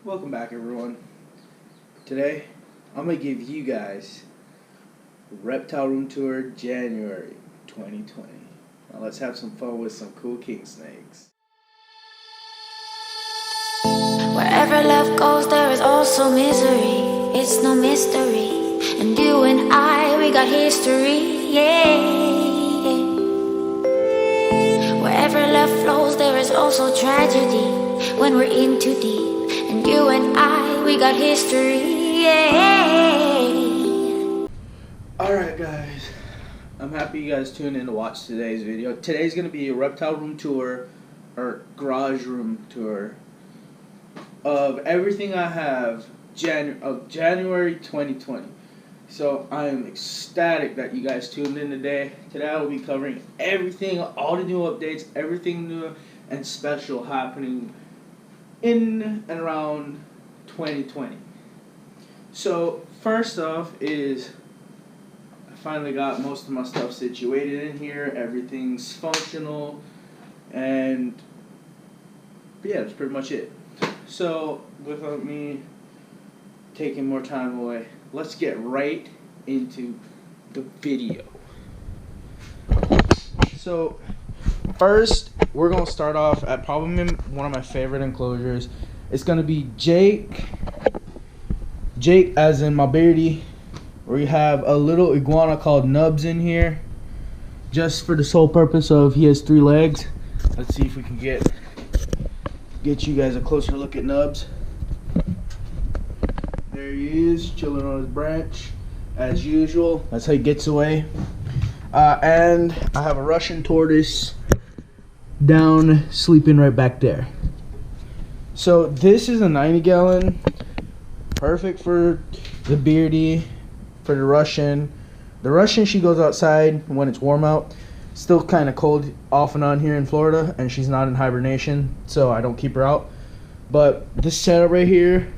Welcome back, everyone. Today, I'm going to give you guys Reptile Room Tour January 2020. Now let's have some fun with some cool king snakes. Wherever love goes, there is also misery. It's no mystery. And you and I, we got history, yeah. Wherever love flows, there is also tragedy when we're in too deep. And you and I, we got history, yeah. Alright guys, I'm happy you guys tuned in to watch today's video. Today's going to be a Reptile Room Tour, or Garage Room Tour, of everything I have of January 2020. So I am ecstatic that you guys tuned in today. Today I will be covering everything, all the new updates, everything new and special happening in and around 2020. So first off is I finally got most of my stuff situated in here. Everything's functional, and yeah, that's pretty much it. So without me taking more time away, let's get right into the video. So first, we're going to start off at probably one of my favorite enclosures. It's going to be Jake as in my beardy. We have a little iguana called Nubs in here, just for the sole purpose of he has 3 legs. Let's see if we can get you guys a closer look at Nubs. There he is, chilling on his branch as usual. That's how he gets away. And I have a Russian tortoise down sleeping right back there. So this is a 90-gallon, perfect for the beardy, for the Russian. The Russian, she goes outside when it's warm out. Still kind of cold off and on here in Florida, and she's not in hibernation, so I don't keep her out. But this setup right here,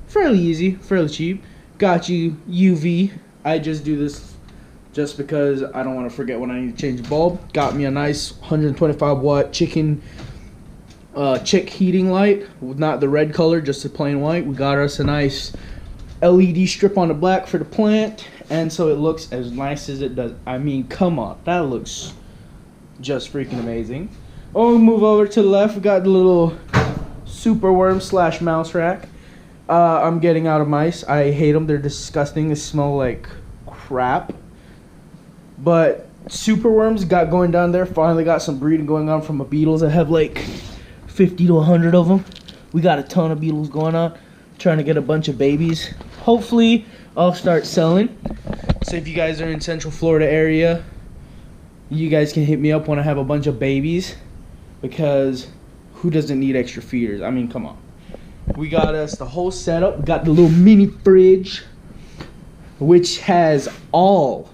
fairly easy, fairly cheap. Got you UV. I just do this just because I don't want to forget when I need to change the bulb. Got me a nice 125 watt chick heating light, not the red color, just the plain white. We got us a nice LED strip on the black for the plant, and so it looks as nice as it does. I mean, come on, that looks just freaking amazing. Oh, we move over to the left. We got the little super worm / mouse rack. I'm getting out of mice. I hate them. They're disgusting. They smell like crap. But super worms got going down there. Finally got some breeding going on from a beetles. I have like 50 to 100 of them. We got a ton of beetles going on. Trying to get a bunch of babies. Hopefully I'll start selling. So if you guys are in Central Florida area, you guys can hit me up when I have a bunch of babies, because who doesn't need extra feeders? I mean, come on. We got us the whole setup. We got the little mini fridge, which has all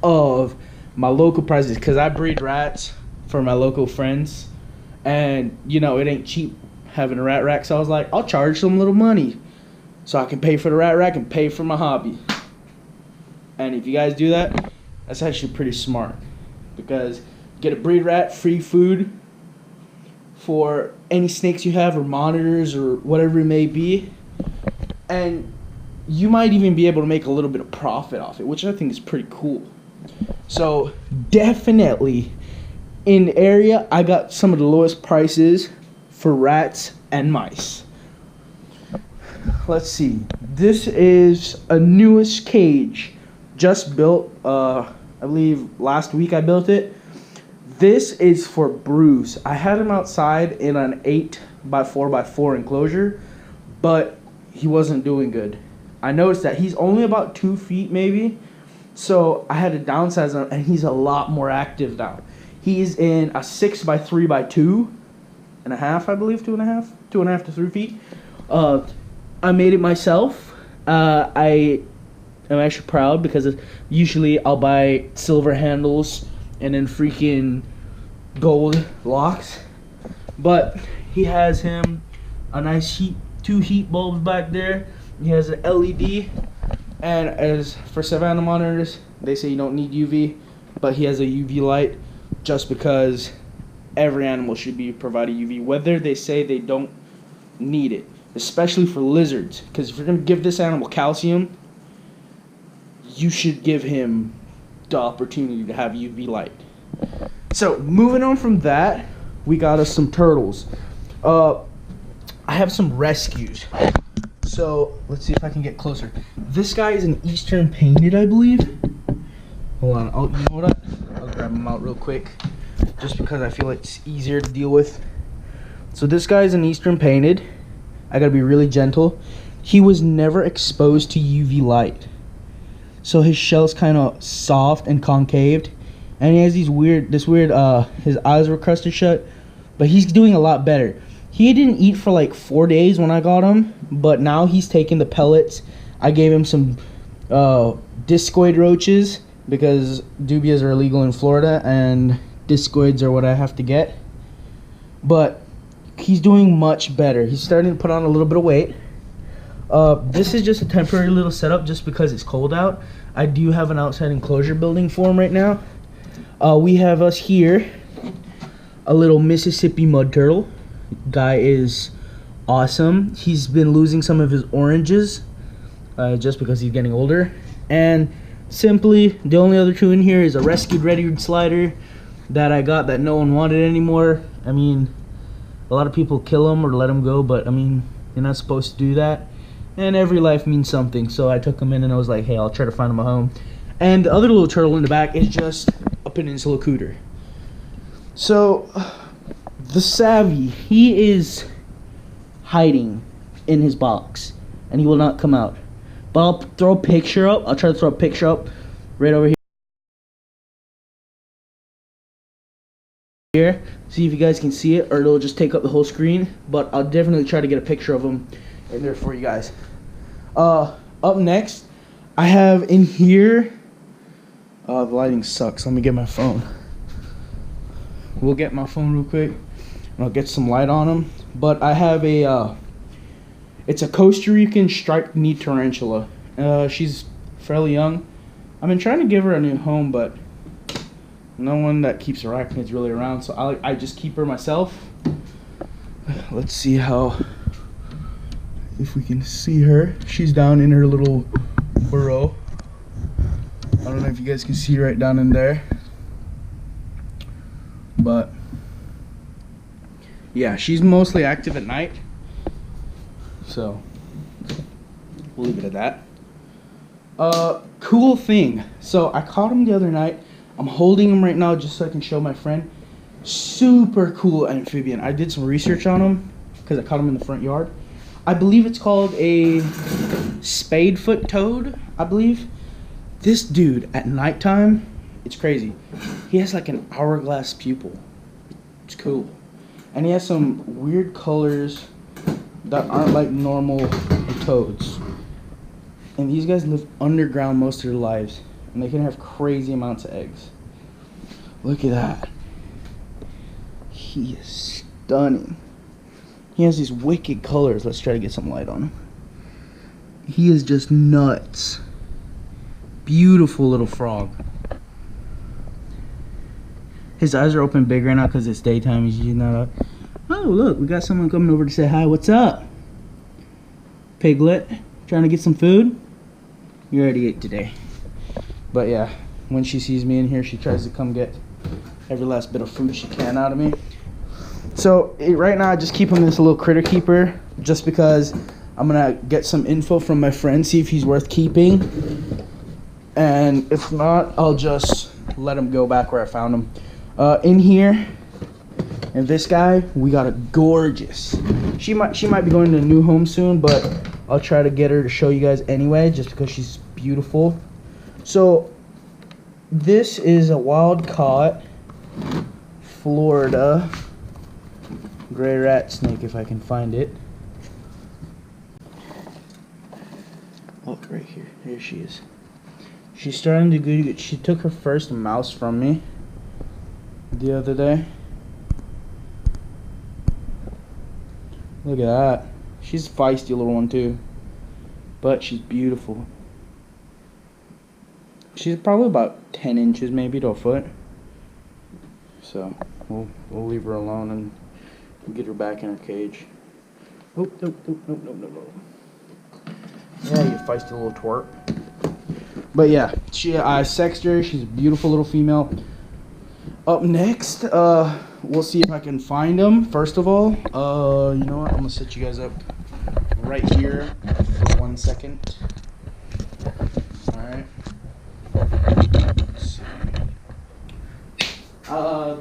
of my local prices, because I breed rats for my local friends, and you know it ain't cheap having a rat rack, so I was like, I'll charge some little money so I can pay for the rat rack and pay for my hobby. And if you guys do that, that's actually pretty smart, because get a breed rat, free food for any snakes you have, or monitors, or whatever it may be, and you might even be able to make a little bit of profit off it, which I think is pretty cool. So definitely in the area, I got some of the lowest prices for rats and mice. Let's see. This is a newest cage, just built. I believe last week I built it. This is for Bruce. I had him outside in an 8x4x4 enclosure, but he wasn't doing good. I noticed that he's only about 2 feet maybe, so I had to downsize him, and he's a lot more active now. He's in a 6x3x2 and a half, I believe, 2.5 to 3 feet. I made it myself. I am actually proud, because usually I'll buy silver handles and then freaking gold locks, but he has him a nice 2 heat bulbs back there. He has an LED, and as for Savannah monitors, they say you don't need UV, but he has a UV light just because every animal should be provided UV, whether they say they don't need it. especially for lizards. Because if you're going to give this animal calcium, you should give him the opportunity to have UV light. So, moving on from that, we got us some turtles. I have some rescues. So, let's see if I can get closer. This guy is an Eastern Painted, I believe. Hold on, you know what? I'll grab him out real quick, just because I feel like it's easier to deal with. So this guy is an Eastern Painted. I gotta be really gentle. He was never exposed to UV light, so his shell's kind of soft and concaved, and he has his eyes were crusted shut, but he's doing a lot better. He didn't eat for like 4 days when I got him, but now he's taking the pellets. I gave him some discoid roaches, because dubias are illegal in Florida and discoids are what I have to get. But he's doing much better. He's starting to put on a little bit of weight. This is just a temporary little setup just because it's cold out. I do have an outside enclosure building for him right now. We have us here, a little Mississippi mud turtle. Guy is awesome. He's been losing some of his oranges just because he's getting older. And simply, the only other two in here is a rescued red-eared slider that I got that no one wanted anymore. I mean, a lot of people kill them or let them go, but I mean, you're not supposed to do that. And every life means something, so I took them in and I was like, hey, I'll try to find them a home. And the other little turtle in the back is just a peninsula cooter. So, the Savvy, he is hiding in his box, and he will not come out. But I'll throw a picture up. I'll try to throw a picture up right over here. See if you guys can see it, or it'll just take up the whole screen. But I'll definitely try to get a picture of him in there for you guys. Up next, I have in here. The lighting sucks. Let me get my phone. We'll get my phone real quick, and I'll get some light on him. But I have a. It's a Costa Rican striped knee tarantula. She's fairly young. I've been trying to give her a new home, but no one that keeps arachnids really around, so I just keep her myself. Let's see if we can see her. She's down in her little burrow. I don't know if you guys can see right down in there, but yeah, she's mostly active at night. So, we'll leave it at that. Cool thing. So, I caught him the other night. I'm holding him right now just so I can show my friend. Super cool amphibian. I did some research on him because I caught him in the front yard. I believe it's called a spadefoot toad, I believe. This dude, at nighttime, it's crazy. He has like an hourglass pupil. It's cool. And he has some weird colors that aren't like normal toads. And these guys live underground most of their lives, and they can have crazy amounts of eggs. Look at that. He is stunning. He has these wicked colors. Let's try to get some light on him. He is just nuts. Beautiful little frog. His eyes are open big right now because it's daytime. He's usually not up. Oh, look, we got someone coming over to say hi. What's up? Piglet, trying to get some food? You already ate today. But yeah, when she sees me in here, she tries to come get every last bit of food she can out of me. So right now I just keep him in this little critter keeper just because I'm gonna get some info from my friend, see if he's worth keeping. And if not, I'll just let him go back where I found him. In here, and this guy, we got a gorgeous. She might be going to a new home soon, but I'll try to get her to show you guys anyway, just because she's beautiful. So this is a wild caught Florida gray rat snake, if I can find it. Look right here. Here she is. She's starting to do good. She took her first mouse from me the other day. Look at that. She's a feisty little one too, but she's beautiful. She's probably about 10 inches maybe to a foot. So we'll leave her alone and get her back in her cage. Oh, no, no, no, no, no, no. Yeah, you feisty little twerp. But yeah, I sexed her. She's a beautiful little female. Up next, we'll see if I can find them. First of all, you know what? I'm gonna set you guys up right here for 1 second. All right. Let's see.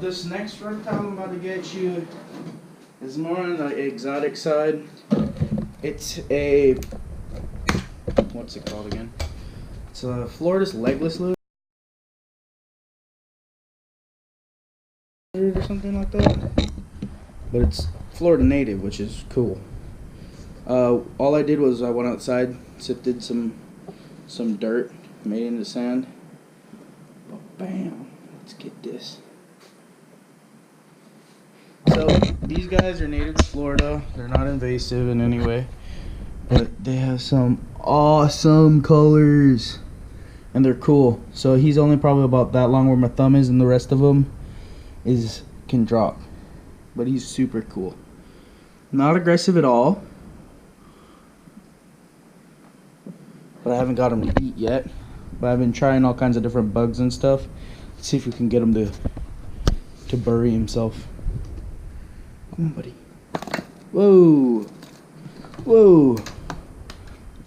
This next reptile I'm about to get you is more on the exotic side. It's a, what's it called again? It's a Florida's legless lizard or something like that. But it's Florida native, which is cool. All I did was I went outside, sifted some dirt, made it into sand. Oh, bam! Let's get this. So these guys are native to Florida. They're not invasive in any way, but they have some awesome colors, and they're cool. So he's only probably about that long where my thumb is, and the rest of them can drop. But he's super cool. Not aggressive at all. But I haven't got him to eat yet. But I've been trying all kinds of different bugs and stuff. Let's see if we can get him to bury himself. Come on, buddy. Whoa. Whoa.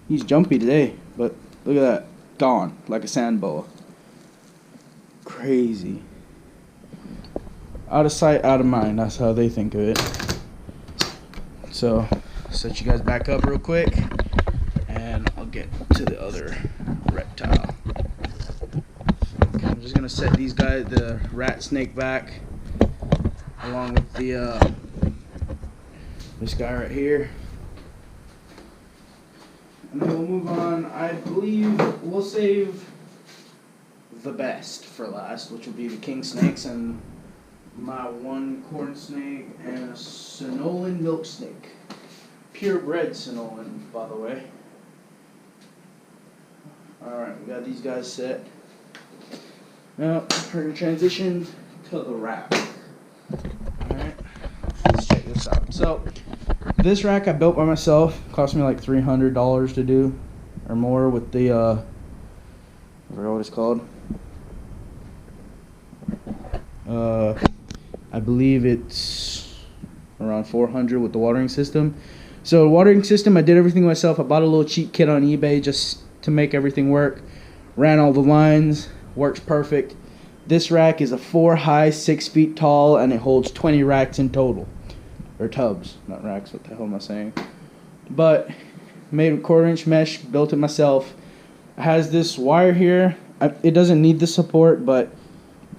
He's jumpy today, but look at that. Gone, like a sand boa. Crazy. Out of sight, out of mind. That's how they think of it. So, set you guys back up real quick, and I'll get to the other reptile. Okay, I'm just gonna set these guys, the rat snake, back, along with the this guy right here, and then we'll move on. I believe we'll save the best for last, which will be the king snakes and my one corn snake and a Sonolan milk snake. Purebred Sonolan, by the way. Alright, we got these guys set. Now, we're going to transition to the rack. Alright, let's check this out. So, this rack I built by myself. Cost me like $300 to do, or more, with the, I forgot what it's called. I believe it's around $400 with the watering system. So the watering system, I did everything myself. I bought a little cheap kit on eBay just to make everything work. Ran all the lines, works perfect. This rack is a 4 high, 6 feet tall, and it holds 20 racks in total. Or tubs, not racks, what the hell am I saying? But made a 1/4-inch mesh, built it myself. It has this wire here. It doesn't need the support, but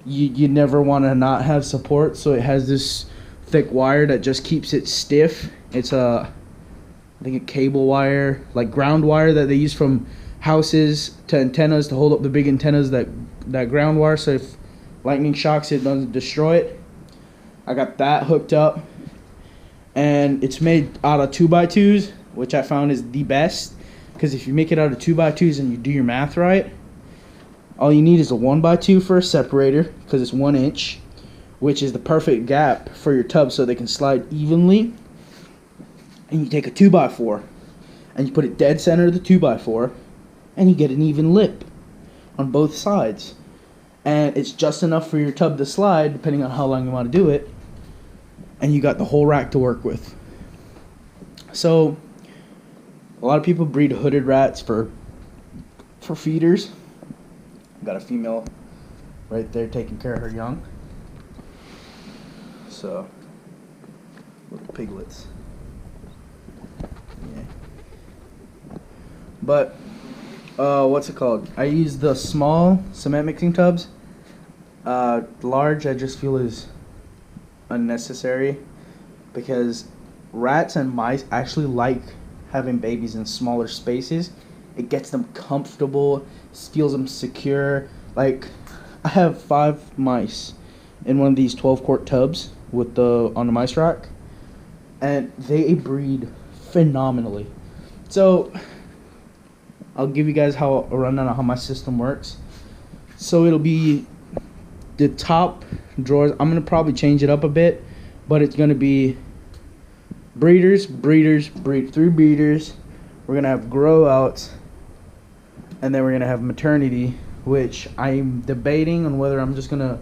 you never want to not have support, so it has this thick wire that just keeps it stiff. It's I think a cable wire, like ground wire that they use from houses to antennas to hold up the big antennas, that ground wire, so if lightning shocks it, doesn't destroy it. I got that hooked up, and it's made out of 2x2s, which I found is the best, because if you make it out of 2x2s and you do your math right, all you need is a 1x2 for a separator, because it's 1 inch, which is the perfect gap for your tub so they can slide evenly. And you take a 2x4 and you put it dead center of the 2x4, and you get an even lip on both sides. And it's just enough for your tub to slide, depending on how long you want to do it. And you got the whole rack to work with. So, a lot of people breed hooded rats for feeders. Got a female right there taking care of her young. So, little piglets. Yeah. But, what's it called? I use the small cement mixing tubs. Large I just feel is unnecessary, because rats and mice actually like having babies in smaller spaces. It gets them comfortable, feels them secure. Like, I have 5 mice in one of these 12-quart tubs with on the mice rack, and they breed phenomenally. So I'll give you guys a rundown on how my system works. So it'll be the top drawers. I'm gonna probably change it up a bit, but it's gonna be Breeders, three breeders. We're gonna have grow outs, and then we're gonna have maternity, which I'm debating on whether I'm just gonna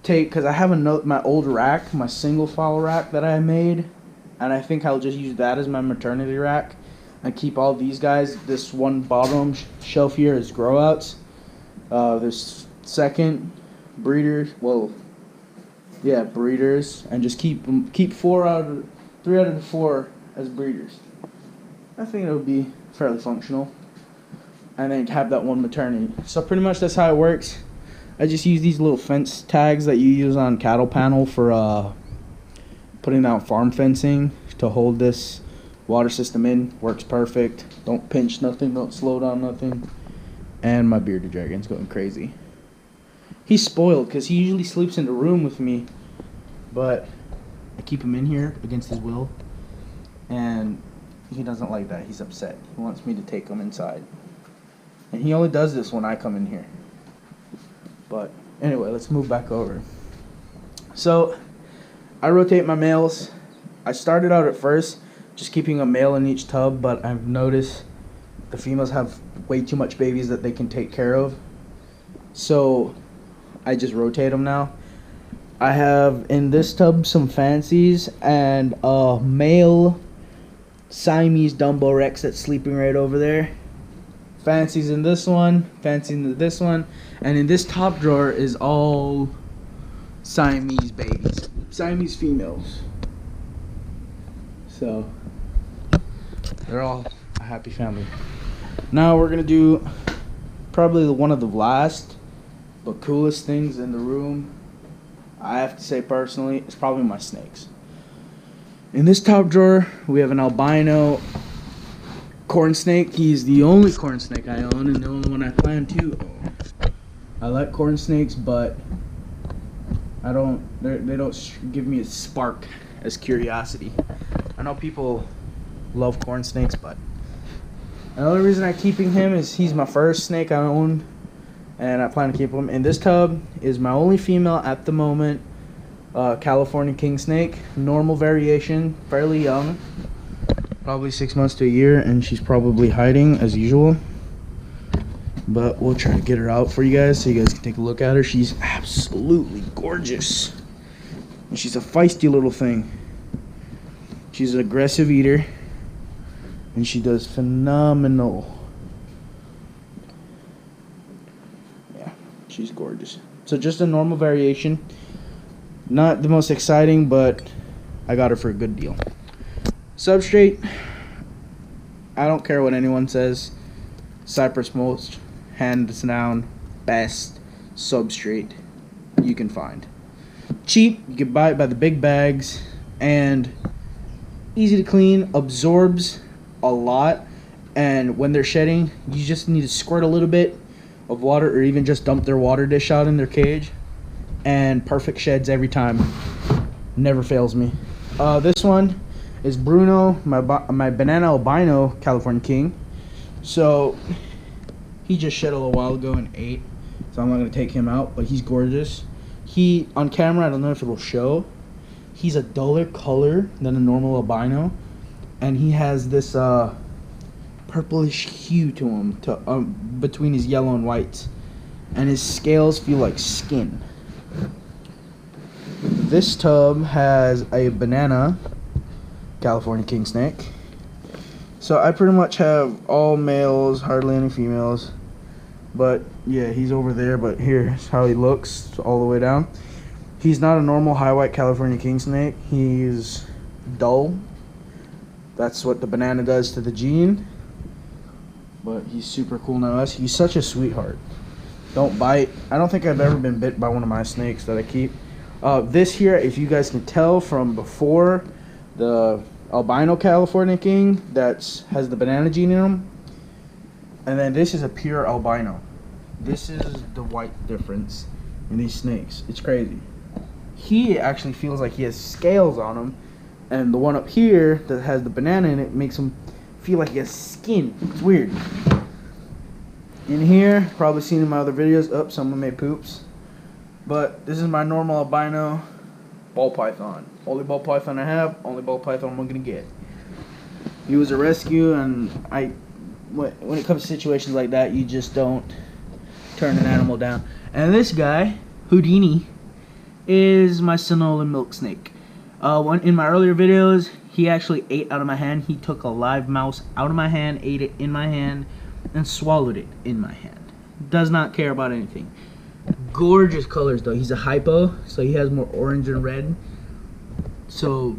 take, because I have my old rack, my single file rack that I made, and I think I'll just use that as my maternity rack and keep all these guys. This one bottom shelf here is grow outs. This second breeders, breeders, and just keep 3 out of the 4 as breeders. I think it'll be fairly functional. And then have that one maternity. So pretty much that's how it works. I just use these little fence tags that you use on cattle panel for putting down farm fencing to hold this water system in. Works perfect. Don't pinch nothing, don't slow down nothing. And my bearded dragon's going crazy. He's spoiled because he usually sleeps in the room with me, but I keep him in here against his will, and he doesn't like that. He's upset. He wants me to take him inside, and he only does this when I come in here. But anyway, let's move back over. So I rotate my males. I started out at first just keeping a male in each tub, but I've noticed the females have way too much babies that they can take care of, so I just rotate them now. I have in this tub some fancies and a male Siamese Dumbo Rex that's sleeping right over there. Fancies in this one, fancies in this one, and in this top drawer is all Siamese babies, Siamese females. So they're all a happy family. Now we're gonna do probably one of the last but coolest things in the room. I have to say personally, it's probably my snakes. In this top drawer, we have an albino corn snake. He's the only corn snake I own and the only one I plan to own. I like corn snakes, but they don't give me a spark as curiosity. I know people love corn snakes, but the only reason I'm keeping him is he's my first snake I own, and I plan to keep him. In this tub is my only female at the moment, California king snake, normal variation, fairly young, probably 6 months to a year, and she's probably hiding as usual. But we'll try to get her out for you guys so you guys can take a look at her. She's absolutely gorgeous, and she's a feisty little thing. She's an aggressive eater, and she does phenomenal. Yeah, she's gorgeous. So just a normal variation. Not the most exciting, but I got her for a good deal. Substrate, I don't care what anyone says. Cypress mulch, hands down, best substrate you can find. Cheap, you can buy it by the big bags, and easy to clean, absorbs a lot, and when they're shedding, you just need to squirt a little bit of water or even just dump their water dish out in their cage, and perfect sheds every time. Never fails me. This one is Bruno, my banana albino California king. So he just shed a little while ago and ate, so I'm not going to take him out, but he's gorgeous. He, on camera, I don't know if it'll show, he's a duller color than a normal albino, and he has this purplish hue to him between his yellow and whites, and his scales feel like skin. This tub has a banana California king snake. So I pretty much have all males, hardly any females. But yeah, he's over there, but here's how he looks all the way down. He's not a normal high white California king snake. He's dull. That's what the banana does to the gene. But he's super cool nonetheless. He's such a sweetheart. Don't bite. I don't think I've ever been bit by one of my snakes that I keep. This here, if you guys can tell from before, the albino California king that has the banana gene in him, and then this is a pure albino. This is the white difference in these snakes. It's crazy. He actually feels like he has scales on him, and the one up here that has the banana in it makes him feel like he has skin. It's weird. In here, probably seen in my other videos, someone made poops. But this is my normal albino. ball python. Only ball python I have, only ball python I'm gonna get. He was a rescue, and when it comes to situations like that, you just don't turn an animal down. And this guy, Houdini, is my Sonolan milk snake. In my earlier videos, he actually ate out of my hand. He took a live mouse out of my hand, ate it in my hand, and swallowed it in my hand. Does not care about anything. Gorgeous colors though. He's a hypo, so he has more orange and red. So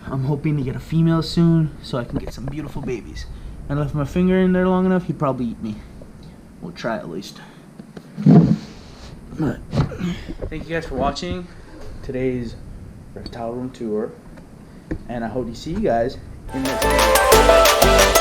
I'm hoping to get a female soon so I can get some beautiful babies. And if my finger in there long enough, he'd probably eat me. We'll try at least. But thank you guys for watching today's reptile room tour, and I hope to see you guys in the next video.